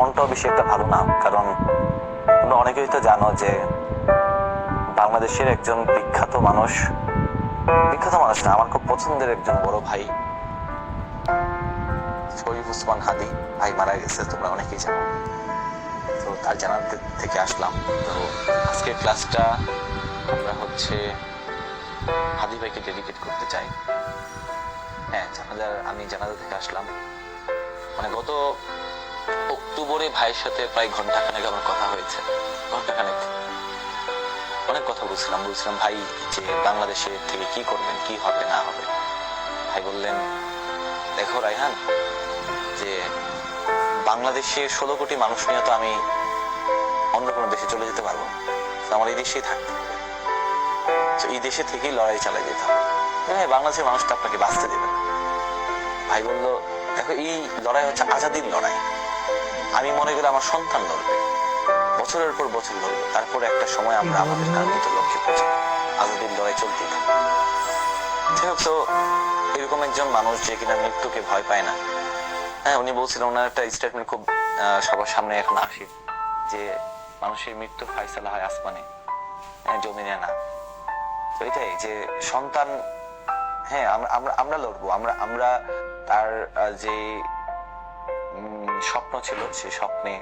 মনটাও বেশি একটা ভালো না, কারণ তোমরা অনেকেই তো জানো যে বাংলাদেশের একজন বিখ্যাত মানুষ না, আমার খুব পছন্দের একজন বড় ভাই শরীফ ওসমান হাদি ভাই মারা গেছে, তোমরা অনেকেই জানো। তো তার জানাজা থেকে আসলাম। তো আজকের ক্লাসটা আমরা হাদি ভাইকে ডেডিকেট করতে চাই। হ্যাঁ, আমি জানাজা থেকে আসলাম, মানে গত অক্টোবরে ভাইয়ের সাথে প্রায় ঘন্টাখানেক আমার কথা হয়েছে। ঘন্টাখানেক অনেক কথা বলছিলাম ভাই যে বাংলাদেশে থেকে কি করবেন, কি হবে না হবে। ভাই বললেন, দেখো রায়হান, যে বাংলাদেশে 16 কোটি মানুষ নিয়ে তো আমি অন্য কোনো দেশে চলে যেতে পারবো না, আমার এই দেশেই থাকতে হবে। তো এই দেশে থেকেই লড়াই চালাই যেতে হবে। বাংলাদেশের মানুষটা আপনাকে বাঁচতে দেবে না। ভাই বলল, দেখো এই লড়াই হচ্ছে আজাদির লড়াই। আমি মনে করি আমার সন্তান লড়বে, বছরের পর বছর লড়বে, তারপর একটা সময় আমরা আমাদের কাঙ্ক্ষিত লক্ষ্যে পৌঁছাবো। আজাদির লড়াই চলতেই থাকবে। ঠিক আছে, তো এরকম একজন মানুষ যে কিনা মৃত্যুকে ভয় পায় না। হ্যাঁ, উনি বলছিলেন, ওনার একটা স্টেটমেন্ট খুব সবার সামনে এখন আসে, যে মানুষের মৃত্যু ফায়সালা হয় আসমানে, জমিনে না। তো এটাই যে সন্তান, হ্যাঁ আমরা লড়বো, আমরা তার যে স্বপ্ন ছিল, সেই স্বপ্নে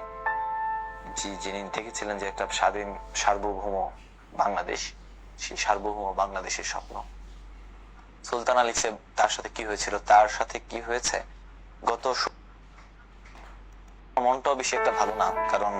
যিনি দেখেছিলেন যে একটা স্বাধীন সার্বভৌম বাংলাদেশ, সেই সার্বভৌম বাংলাদেশের স্বপ্ন। সুলতান আলী সাহেব, তার সাথে কি হয়েছিল, তার সাথে কি হয়েছে, মনটাও বেশি একটা ভালো না, কারণ